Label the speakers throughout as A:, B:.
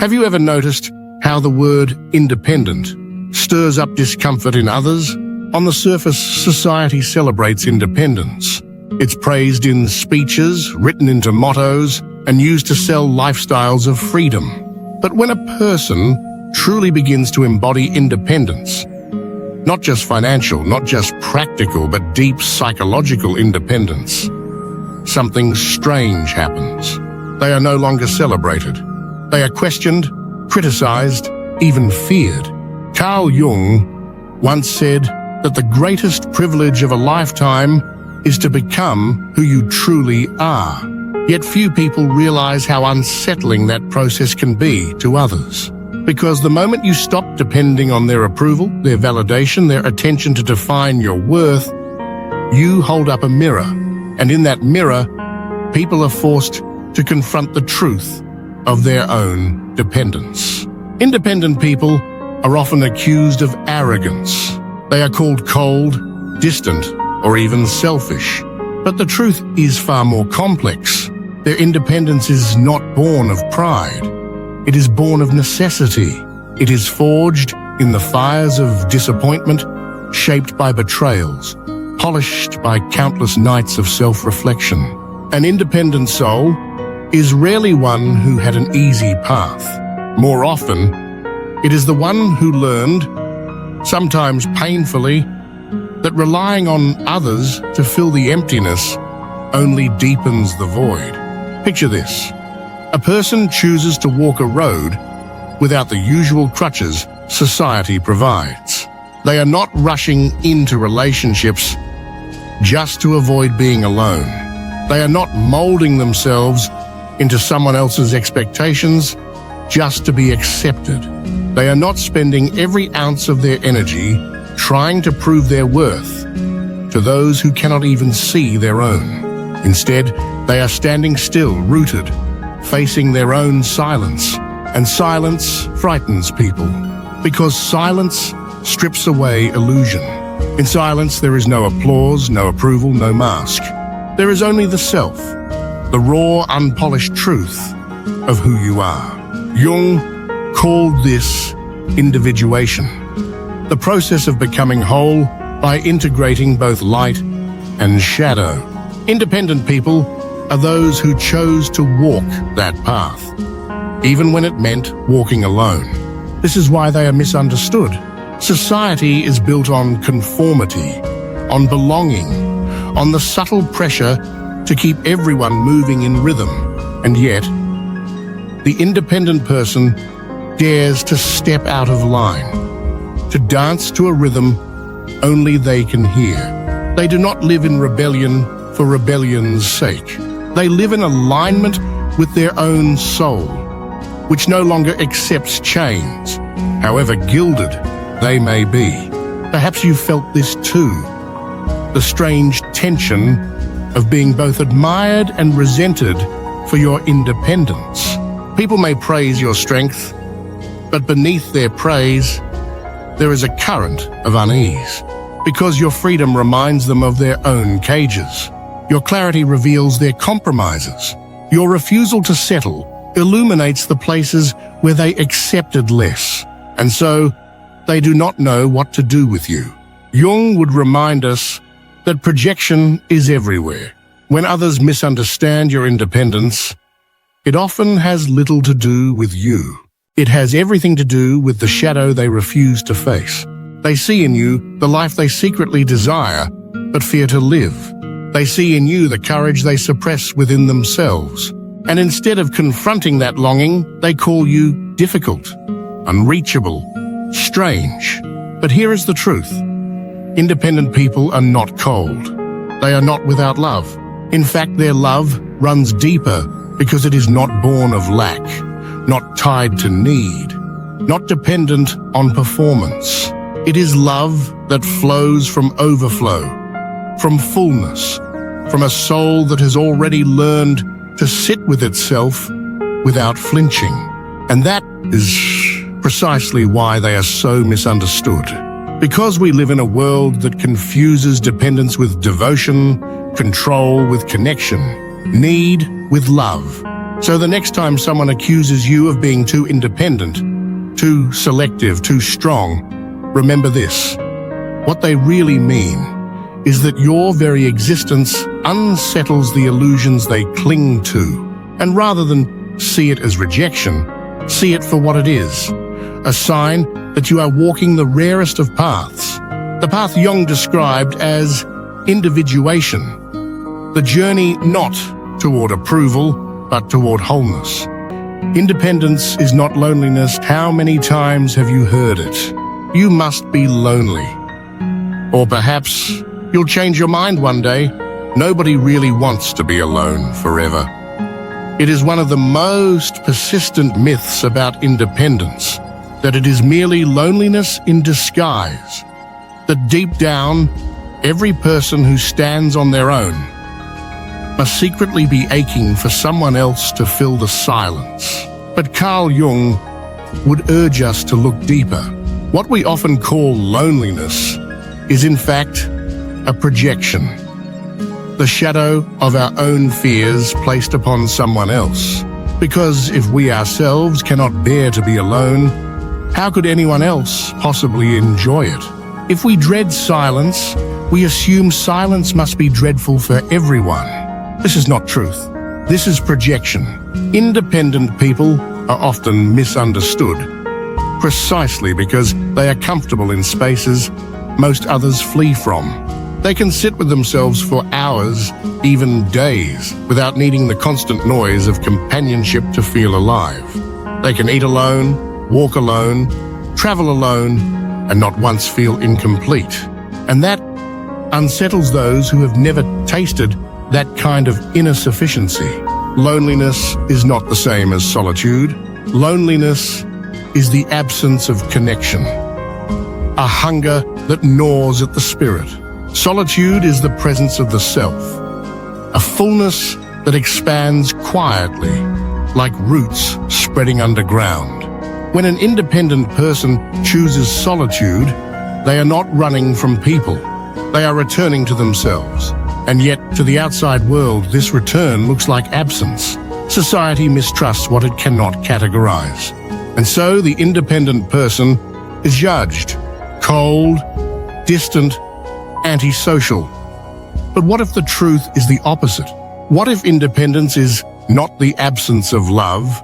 A: Have you ever noticed how the word independent stirs up discomfort in others? On the surface, society celebrates independence. It's praised in speeches, written into mottos, and used to sell lifestyles of freedom. But when a person truly begins to embody independence, not just financial, not just practical, but deep psychological independence, something strange happens. They are no longer celebrated. They are questioned, criticized, even feared. Carl Jung once said that the greatest privilege of a lifetime is to become who you truly are. Yet few people realize how unsettling that process can be to others. Because the moment you stop depending on their approval, their validation, their attention to define your worth, you hold up a mirror. And in that mirror, people are forced to confront the truth of their own dependence. Independent people are often accused of arrogance. They are called cold, distant, or even selfish. But the truth is far more complex. Their independence is not born of pride. It is born of necessity. It is forged in the fires of disappointment, shaped by betrayals, polished by countless nights of self-reflection. An independent soul is rarely one who had an easy path. More often, it is the one who learned, sometimes painfully, that relying on others to fill the emptiness only deepens the void. Picture this. A person chooses to walk a road without the usual crutches society provides. They are not rushing into relationships just to avoid being alone. They are not molding themselves into someone else's expectations just to be accepted. They are not spending every ounce of their energy trying to prove their worth to those who cannot even see their own. Instead, they are standing still, rooted, facing their own silence. And silence frightens people, because silence strips away illusion. In silence, there is no applause, no approval, no mask. There is only the self, the raw, unpolished truth of who you are. Jung called this individuation, the process of becoming whole by integrating both light and shadow. Independent people are those who chose to walk that path, even when it meant walking alone. This is why they are misunderstood. Society is built on conformity, on belonging, on the subtle pressure to keep everyone moving in rhythm. And yet, the independent person dares to step out of line, to dance to a rhythm only they can hear. They do not live in rebellion for rebellion's sake. They live in alignment with their own soul, which no longer accepts chains, however gilded they may be. Perhaps you felt this too, the strange tension of being both admired and resented for your independence. People may praise your strength, but beneath their praise, there is a current of unease, because your freedom reminds them of their own cages. Your clarity reveals their compromises. Your refusal to settle illuminates the places where they accepted less, and so they do not know what to do with you. Jung would remind us that projection is everywhere. When others misunderstand your independence, it often has little to do with you. It has everything to do with the shadow they refuse to face. They see in you the life they secretly desire but fear to live. They see in you the courage they suppress within themselves. And instead of confronting that longing, they call you difficult, unreachable, strange. But here is the truth. Independent people are not cold. They are not without love. In fact, their love runs deeper because it is not born of lack, not tied to need, not dependent on performance. It is love that flows from overflow, from fullness, from a soul that has already learned to sit with itself without flinching. And that is precisely why they are so misunderstood. Because we live in a world that confuses dependence with devotion, control with connection, need with love, So the next time someone accuses you of being too independent, too selective, too strong, remember this. What they really mean is that your very existence unsettles the illusions they cling to. And rather than see it as rejection, see it for what it is, a sign that you are walking the rarest of paths, the path Jung described as individuation, the journey not toward approval, but toward wholeness. Independence is not loneliness. How many times have you heard it? You must be lonely. Or perhaps you'll change your mind one day. Nobody really wants to be alone forever. It is one of the most persistent myths about independence that it is merely loneliness in disguise, that deep down, every person who stands on their own must secretly be aching for someone else to fill the silence. But Carl Jung would urge us to look deeper. What we often call loneliness is in fact a projection, the shadow of our own fears placed upon someone else. Because if we ourselves cannot bear to be alone, how could anyone else possibly enjoy it? If we dread silence, we assume silence must be dreadful for everyone. This is not truth. This is projection. Independent people are often misunderstood, precisely because they are comfortable in spaces most others flee from. They can sit with themselves for hours, even days, without needing the constant noise of companionship to feel alive. They can eat alone, walk alone, travel alone, and not once feel incomplete. And that unsettles those who have never tasted that kind of inner sufficiency. Loneliness is not the same as solitude. Loneliness is the absence of connection, a hunger that gnaws at the spirit. Solitude is the presence of the self, a fullness that expands quietly, like roots spreading underground. When an independent person chooses solitude, they are not running from people. They are returning to themselves. And yet, to the outside world, this return looks like absence. Society mistrusts what it cannot categorize. And so the independent person is judged cold, distant, antisocial. But what if the truth is the opposite? What if independence is not the absence of love,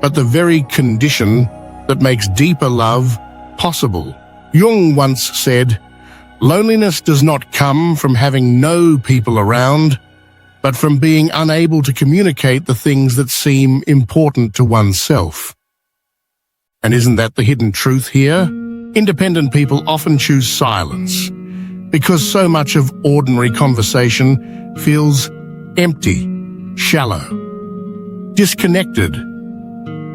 A: but the very condition that makes deeper love possible? Jung once said, "Loneliness does not come from having no people around, but from being unable to communicate the things that seem important to oneself." And isn't that the hidden truth here? Independent people often choose silence because so much of ordinary conversation feels empty, shallow, disconnected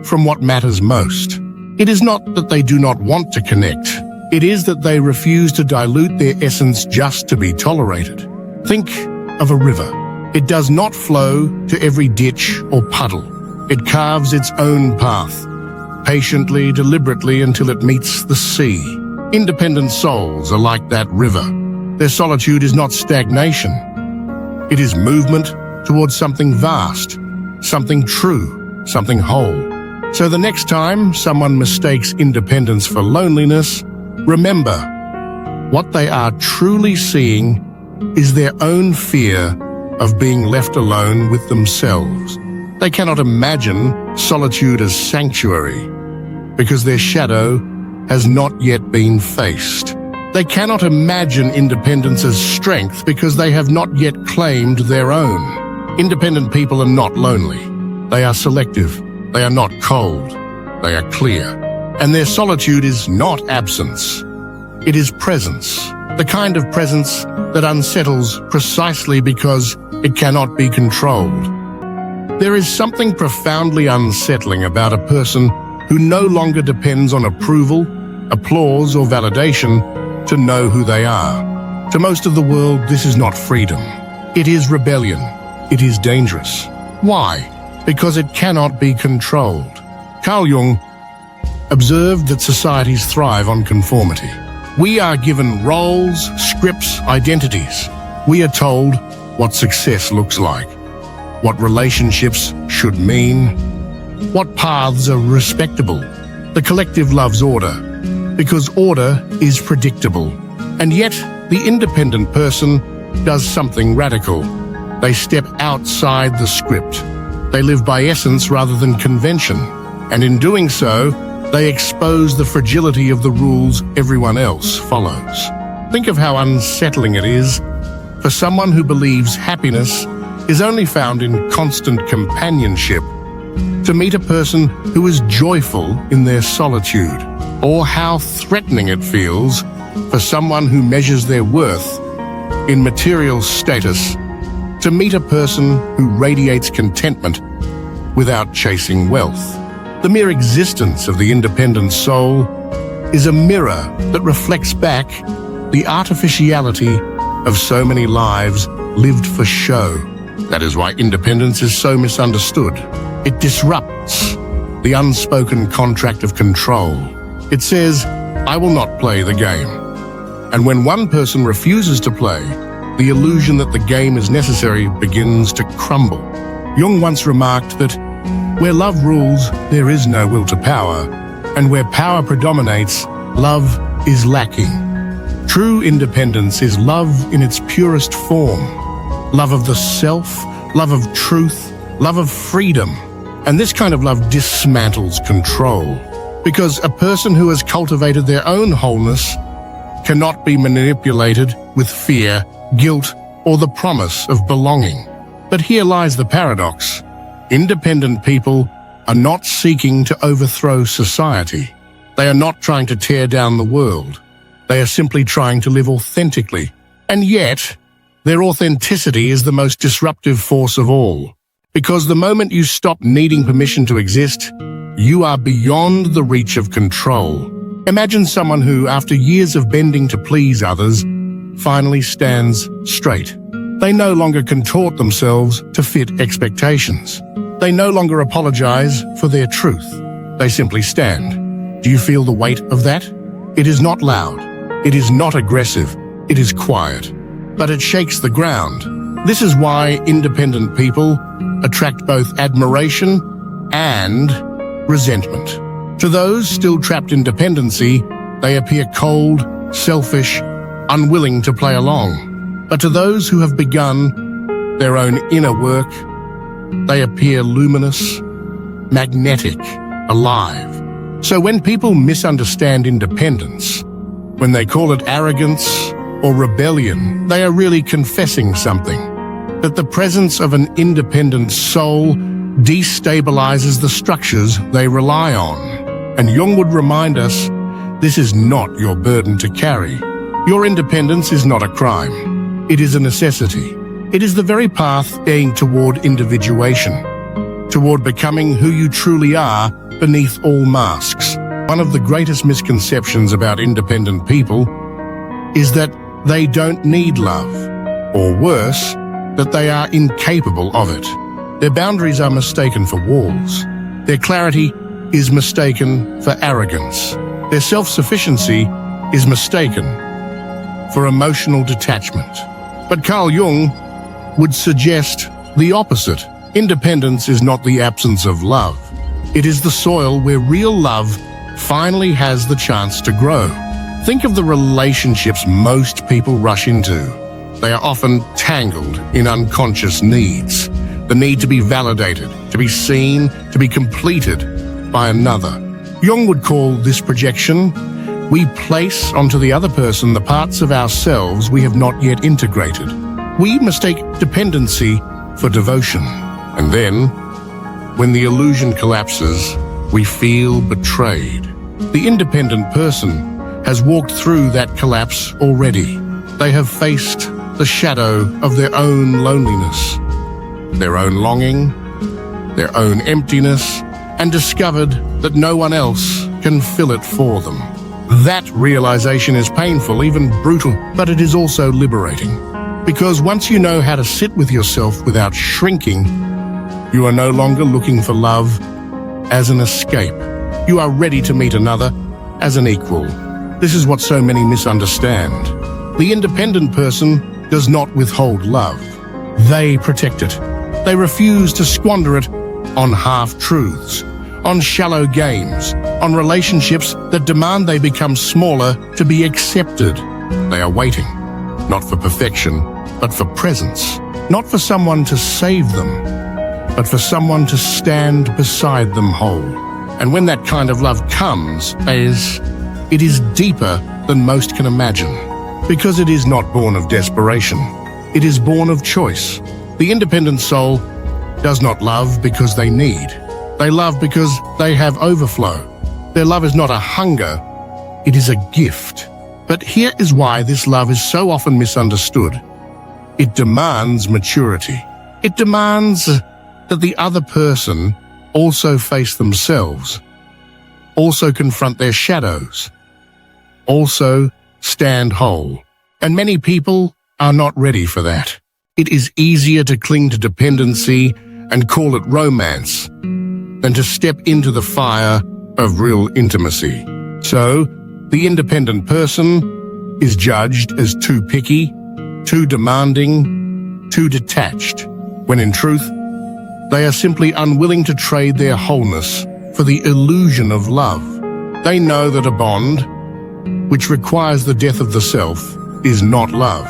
A: from what matters most. It is not that they do not want to connect. It is that they refuse to dilute their essence just to be tolerated. Think of a river. It does not flow to every ditch or puddle. It carves its own path, patiently, deliberately, until it meets the sea. Independent souls are like that river. Their solitude is not stagnation. It is movement towards something vast, something true, something whole. So the next time someone mistakes independence for loneliness, remember, what they are truly seeing is their own fear of being left alone with themselves. They cannot imagine solitude as sanctuary because their shadow has not yet been faced. They cannot imagine independence as strength because they have not yet claimed their own. Independent people are not lonely. They are selective. They are not cold. They are clear. And their solitude is not absence. It is presence, the kind of presence that unsettles precisely because it cannot be controlled. There is something profoundly unsettling about a person who no longer depends on approval, applause, or validation to know who they are. To most of the world, this is not freedom. It is rebellion. It is dangerous. Why? Because it cannot be controlled. Carl Jung observed that societies thrive on conformity. We are given roles, scripts, identities. We are told what success looks like. what relationships should mean, what paths are respectable. The collective loves order, because order is predictable. And yet, the independent person does something radical. They step outside the script. They live by essence rather than convention. And in doing so, they expose the fragility of the rules everyone else follows. Think of how unsettling it is for someone who believes happiness is only found in constant companionship to meet a person who is joyful in their solitude, or how threatening it feels for someone who measures their worth in material status to meet a person who radiates contentment without chasing wealth. The mere existence of the independent soul is a mirror that reflects back the artificiality of so many lives lived for show. That is why independence is so misunderstood. It disrupts the unspoken contract of control. It says, I will not play the game. And when one person refuses to play, the illusion that the game is necessary begins to crumble. Jung once remarked that where love rules, there is no will to power, and where power predominates, love is lacking. True independence is love in its purest form. Love of the self, love of truth, love of freedom. And this kind of love dismantles control, because a person who has cultivated their own wholeness cannot be manipulated with fear, guilt, or the promise of belonging. But here lies the paradox. Independent people are not seeking to overthrow society. They are not trying to tear down the world. They are simply trying to live authentically. And yet, their authenticity is the most disruptive force of all. Because the moment you stop needing permission to exist, you are beyond the reach of control. Imagine someone who, after years of bending to please others, finally stands straight. They no longer contort themselves to fit expectations. They no longer apologize for their truth. They simply stand. Do you feel the weight of that? It is not loud. It is not aggressive. It is quiet. But it shakes the ground. This is why independent people attract both admiration and resentment. To those still trapped in dependency, they appear cold, selfish, unwilling to play along. But to those who have begun their own inner work, they appear luminous, magnetic, alive. So when people misunderstand independence, when they call it arrogance or rebellion, they are really confessing something. That the presence of an independent soul destabilizes the structures they rely on. And Jung would remind us, this is not your burden to carry. Your independence is not a crime. It is a necessity. It is the very path leading toward individuation, toward becoming who you truly are beneath all masks. One of the greatest misconceptions about independent people is that they don't need love, or worse, that they are incapable of it. Their boundaries are mistaken for walls. Their clarity is mistaken for arrogance. Their self-sufficiency is mistaken for emotional detachment. But Carl Jung would suggest the opposite. Independence is not the absence of love. It is the soil where real love finally has the chance to grow. Think of the relationships most people rush into. They are often tangled in unconscious needs. The need to be validated, to be seen, to be completed by another. Jung would call this projection. We place onto the other person the parts of ourselves we have not yet integrated. We mistake dependency for devotion. And then, when the illusion collapses, we feel betrayed. The independent person has walked through that collapse already. They have faced the shadow of their own loneliness, their own longing, their own emptiness, and discovered that no one else can fill it for them. That realization is painful, even brutal, but it is also liberating. Because once you know how to sit with yourself without shrinking, you are no longer looking for love as an escape. You are ready to meet another as an equal. This is what so many misunderstand. The independent person does not withhold love. They protect it. They refuse to squander it on half-truths, on shallow games, on relationships that demand they become smaller to be accepted. They are waiting, not for perfection, but for presence. Not for someone to save them, but for someone to stand beside them whole. And when that kind of love comes, it is deeper than most can imagine, because it is not born of desperation. It is born of choice. The independent soul does not love because they need. They love because they have overflow. Their love is not a hunger, it is a gift. But here is why this love is so often misunderstood. It demands maturity. It demands that the other person also face themselves, also confront their shadows, also stand whole. And many people are not ready for that. It is easier to cling to dependency and call it romance than to step into the fire of real intimacy. So, the independent person is judged as too picky, too demanding, too detached, when in truth, they are simply unwilling to trade their wholeness for the illusion of love. They know that a bond, which requires the death of the self, is not love.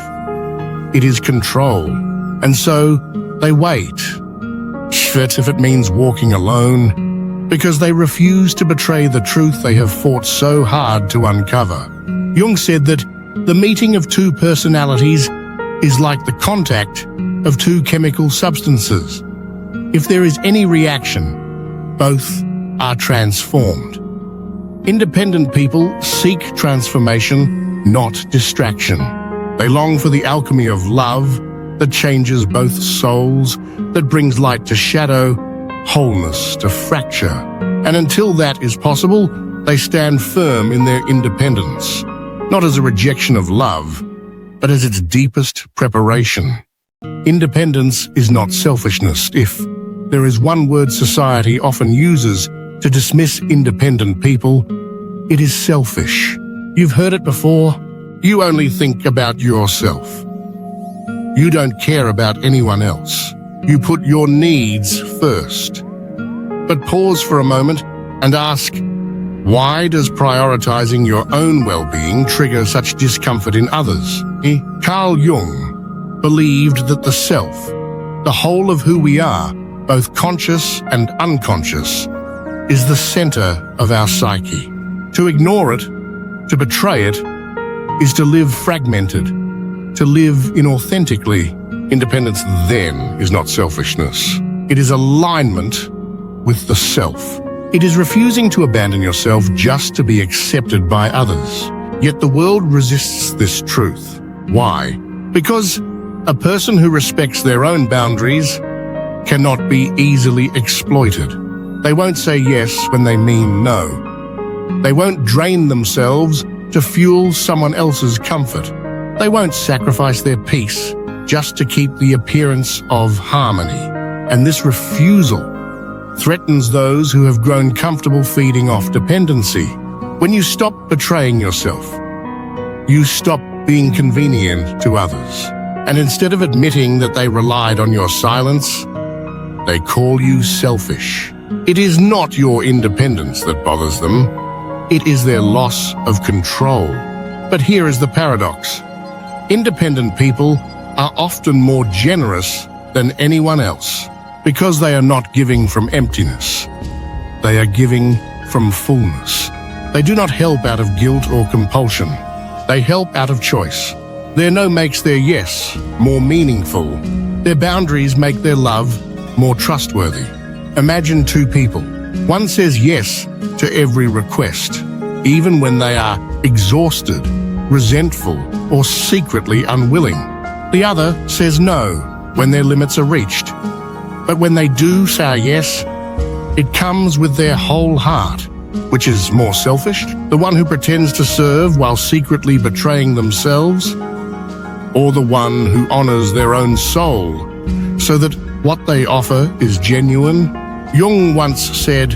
A: It is control. And so, they wait. If it means walking alone, because they refuse to betray the truth they have fought so hard to uncover. Jung said that the meeting of two personalities is like the contact of two chemical substances. If there is any reaction, both are transformed. Independent people seek transformation, not distraction. They long for the alchemy of love that changes both souls, that brings light to shadow, wholeness to fracture. And until that is possible, they stand firm in their independence, not as a rejection of love, but as its deepest preparation. Independence is not selfishness. If there is one word society often uses to dismiss independent people, it is selfish. You've heard it before. You only think about yourself. You don't care about anyone else. You put your needs first. But pause for a moment and ask, why does prioritizing your own well-being trigger such discomfort in others? Carl Jung believed that the self, the whole of who we are, both conscious and unconscious, is the center of our psyche. To ignore it, to betray it, is to live fragmented, to live inauthentically. Independence then is not selfishness. It is alignment with the self. It is refusing to abandon yourself just to be accepted by others. Yet the world resists this truth. Why? Because a person who respects their own boundaries cannot be easily exploited. They won't say yes when they mean no. They won't drain themselves to fuel someone else's comfort. They won't sacrifice their peace just to keep the appearance of harmony. And this refusal threatens those who have grown comfortable feeding off dependency. When you stop betraying yourself, you stop being convenient to others. And instead of admitting that they relied on your silence, they call you selfish. It is not your independence that bothers them. It is their loss of control. But here is the paradox. Independent people are often more generous than anyone else because they are not giving from emptiness. They are giving from fullness. They do not help out of guilt or compulsion. They help out of choice. Their no makes their yes more meaningful. Their boundaries make their love more trustworthy. Imagine two people. One says yes to every request, even when they are exhausted, resentful, or secretly unwilling. The other says no when their limits are reached. But when they do say yes, it comes with their whole heart. Which is more selfish? The one who pretends to serve while secretly betraying themselves? Or the one who honors their own soul so that what they offer is genuine? Jung once said,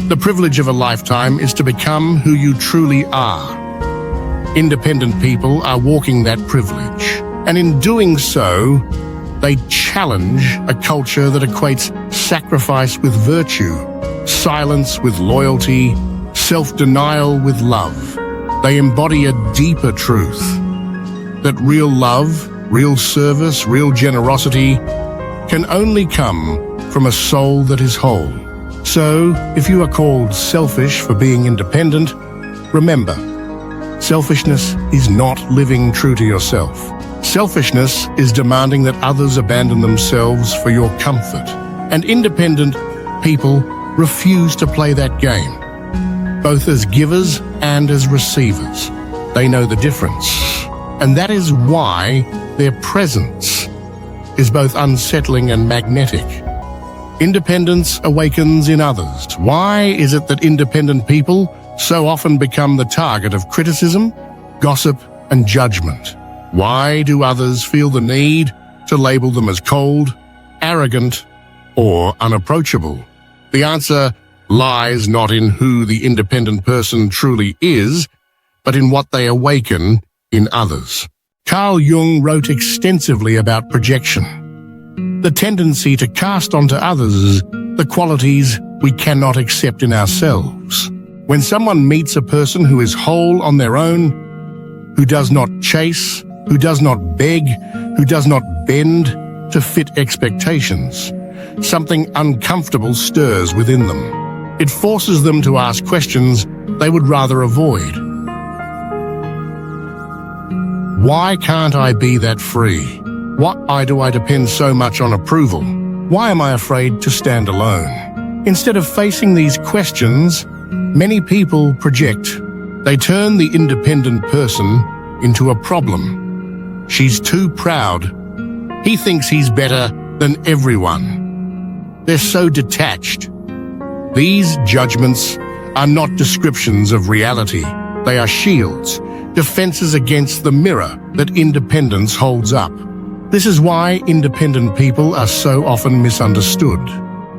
A: "The privilege of a lifetime is to become who you truly are." Independent people are walking that privilege. And in doing so, They challenge a culture that equates sacrifice with virtue, silence with loyalty, self-denial with love. They embody a deeper truth, that real love, real service, real generosity can only come from a soul that is whole. So, if you are called selfish for being independent, remember, selfishness is not living true to yourself. Selfishness is demanding that others abandon themselves for your comfort. And independent people refuse to play that game, both as givers and as receivers. They know the difference. And that is why their presence is both unsettling and magnetic. Independence awakens in others. Why is it that independent people so often become the target of criticism, gossip, and judgment? Why do others feel the need to label them as cold, arrogant, or unapproachable? The answer lies not in who the independent person truly is, but in what they awaken in others. Carl Jung wrote extensively about projection, the tendency to cast onto others the qualities we cannot accept in ourselves. When someone meets a person who is whole on their own, who does not chase, who does not beg, who does not bend to fit expectations, something uncomfortable stirs within them. It forces them to ask questions they would rather avoid. Why can't I be that free? Why do I depend so much on approval? Why am I afraid to stand alone? Instead of facing these questions, many people project. They turn the independent person into a problem. She's too proud. He thinks he's better than everyone. They're so detached. These judgments are not descriptions of reality. They are shields, defenses against the mirror that independence holds up. This is why independent people are so often misunderstood.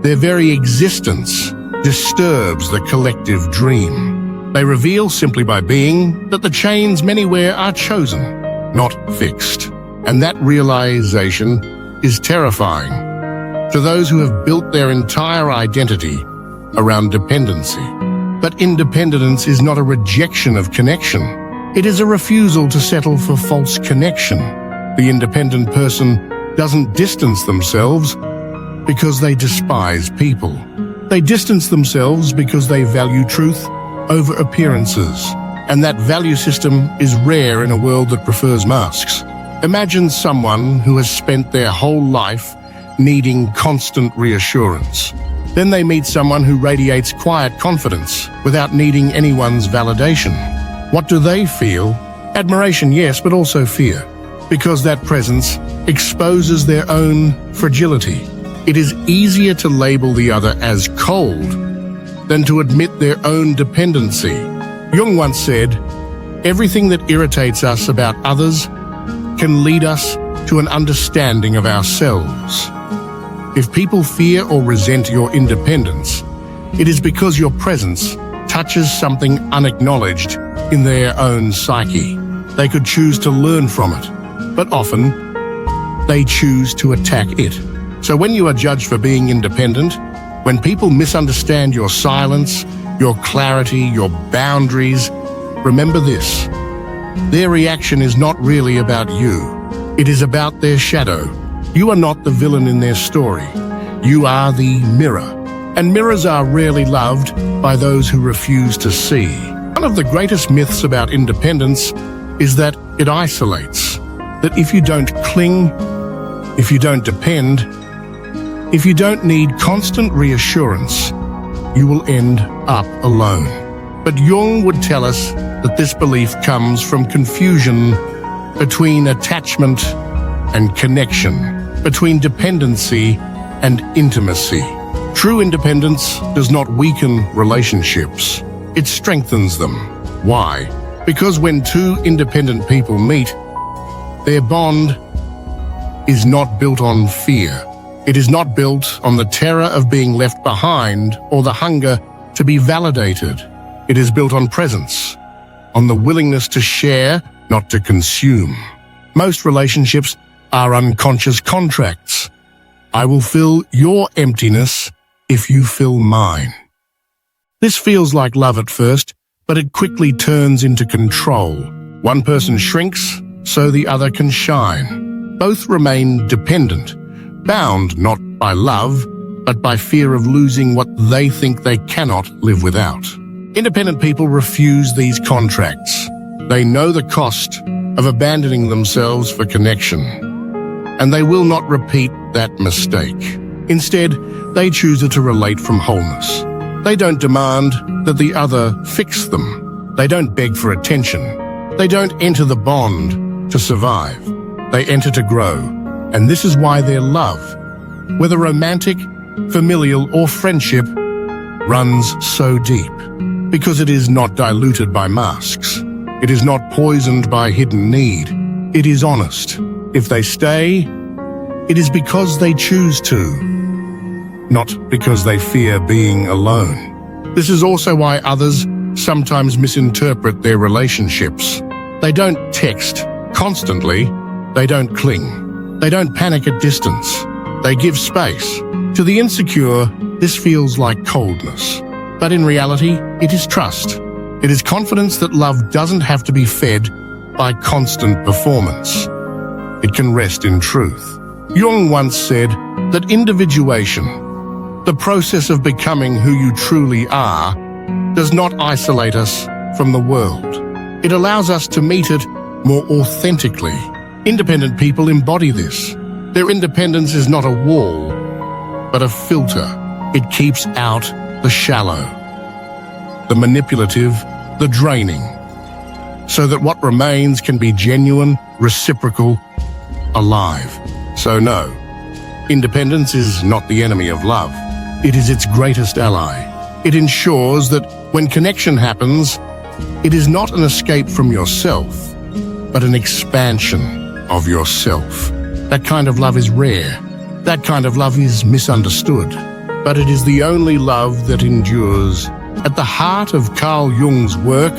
A: Their very existence disturbs the collective dream. They reveal simply by being that the chains many wear are chosen, not fixed. And that realization is terrifying to those who have built their entire identity around dependency. But independence is not a rejection of connection. It is a refusal to settle for false connection. The independent person doesn't distance themselves because they despise people. They distance themselves because they value truth over appearances. And that value system is rare in a world that prefers masks. Imagine someone who has spent their whole life needing constant reassurance. Then they meet someone who radiates quiet confidence without needing anyone's validation. What do they feel? Admiration, yes, but also fear, because that presence exposes their own fragility. It is easier to label the other as cold than to admit their own dependency. Jung once said, "Everything that irritates us about others can lead us to an understanding of ourselves." If people fear or resent your independence, it is because your presence touches something unacknowledged in their own psyche. They could choose to learn from it, but often they choose to attack it. So when you are judged for being independent, when people misunderstand your silence, your clarity, your boundaries, remember this: their reaction is not really about you. It is about their shadow. You are not the villain in their story. You are the mirror. And mirrors are rarely loved by those who refuse to see. One of the greatest myths about independence is that it isolates. That if you don't cling, if you don't depend, if you don't need constant reassurance, you will end up alone. But Jung would tell us that this belief comes from confusion between attachment and connection, between dependency and intimacy. True independence does not weaken relationships. It strengthens them. Why? Because when two independent people meet, their bond is not built on fear. It is not built on the terror of being left behind or the hunger to be validated. It is built on presence, on the willingness to share, not to consume. Most relationships our unconscious contracts. I will fill your emptiness if you fill mine. This feels like love at first, but it quickly turns into control. One person shrinks, so the other can shine. Both remain dependent, bound not by love, but by fear of losing what they think they cannot live without. Independent people refuse these contracts. They know the cost of abandoning themselves for connection, and they will not repeat that mistake. Instead, they choose to relate from wholeness. They don't demand that the other fix them. They don't beg for attention. They don't enter the bond to survive. They enter to grow, and this is why their love, whether romantic, familial, or friendship, runs so deep. Because it is not diluted by masks. It is not poisoned by hidden need. It is honest. If they stay, it is because they choose to, not because they fear being alone. This is also why others sometimes misinterpret their relationships. They don't text constantly. They don't cling. They don't panic at distance. They give space. To the insecure, this feels like coldness. But in reality, it is trust. It is confidence that love doesn't have to be fed by constant performance. It can rest in truth. Jung once said that individuation, the process of becoming who you truly are, does not isolate us from the world. It allows us to meet it more authentically. Independent people embody this. Their independence is not a wall, but a filter. It keeps out the shallow, the manipulative, the draining, so that what remains can be genuine, reciprocal, alive. So no, independence is not the enemy of love. It is its greatest ally. It ensures that when connection happens, it is not an escape from yourself, but an expansion of yourself. That kind of love is rare. That kind of love is misunderstood. But it is the only love that endures. At the heart of Carl Jung's work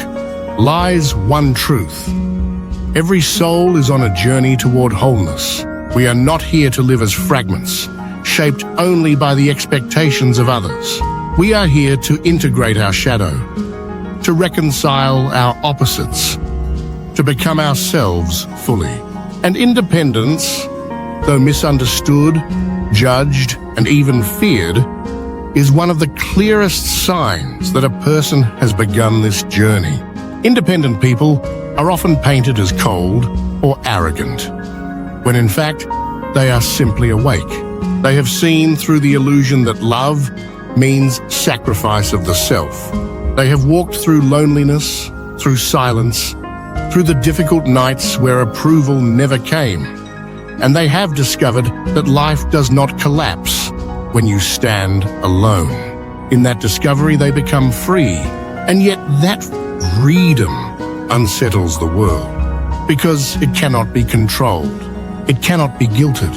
A: lies one truth. Every soul is on a journey toward wholeness. We are not here to live as fragments, shaped only by the expectations of others. We are here to integrate our shadow, to reconcile our opposites, to become ourselves fully. And independence, though misunderstood, judged, and even feared, is one of the clearest signs that a person has begun this journey. Independent people are often painted as cold or arrogant, when in fact, they are simply awake. They have seen through the illusion that love means sacrifice of the self. They have walked through loneliness, through silence, through the difficult nights where approval never came. And they have discovered that life does not collapse when you stand alone. In that discovery, they become free. And yet that freedom unsettles the world because it cannot be controlled. It cannot be guilted.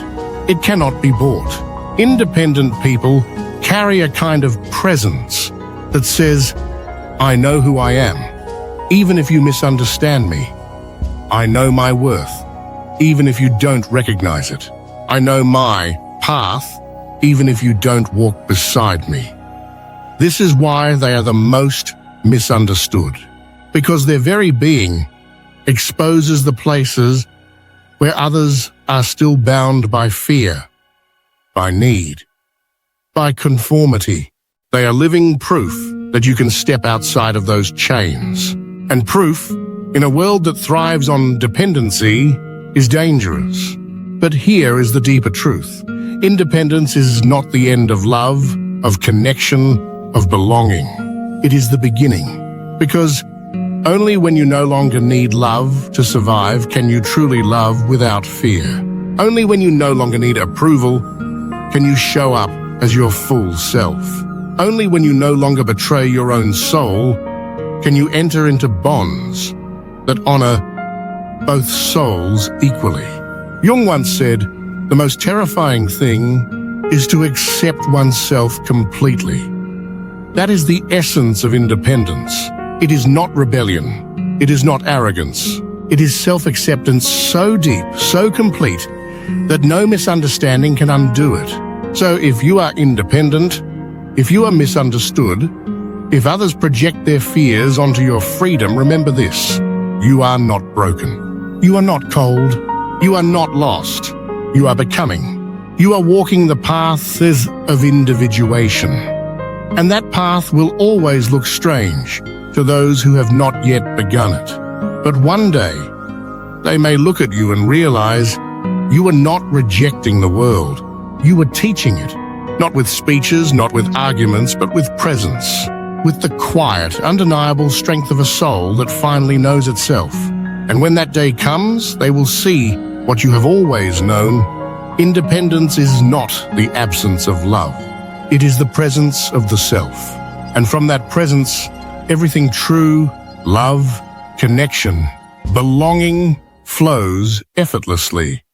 A: It cannot be bought. Independent people carry a kind of presence that says, I know who I am, even if you misunderstand me. I know my worth, even if you don't recognize it. I know my path, even if you don't walk beside me. This is why they are the most misunderstood, because their very being exposes the places where others are still bound by fear, by need, by conformity. They are living proof that you can step outside of those chains. And proof, in a world that thrives on dependency, is dangerous. But here is the deeper truth. Independence is not the end of love, of connection, of belonging. It is the beginning. Because only when you no longer need love to survive can you truly love without fear. Only when you no longer need approval can you show up as your full self. Only when you no longer betray your own soul can you enter into bonds that honor both souls equally. Jung once said, the most terrifying thing is to accept oneself completely. That is the essence of independence. It is not rebellion. It is not arrogance. It is self-acceptance so deep, so complete, that no misunderstanding can undo it. So if you are independent, if you are misunderstood, if others project their fears onto your freedom, remember this: you are not broken. You are not cold. You are not lost. You are becoming. You are walking the paths of individuation. And that path will always look strange to those who have not yet begun it. But one day, they may look at you and realize you were not rejecting the world. You were teaching it, not with speeches, not with arguments, but with presence, with the quiet, undeniable strength of a soul that finally knows itself. And when that day comes, they will see what you have always known. Independence is not the absence of love. It is the presence of the self. And from that presence, everything true, love, connection, belonging flows effortlessly.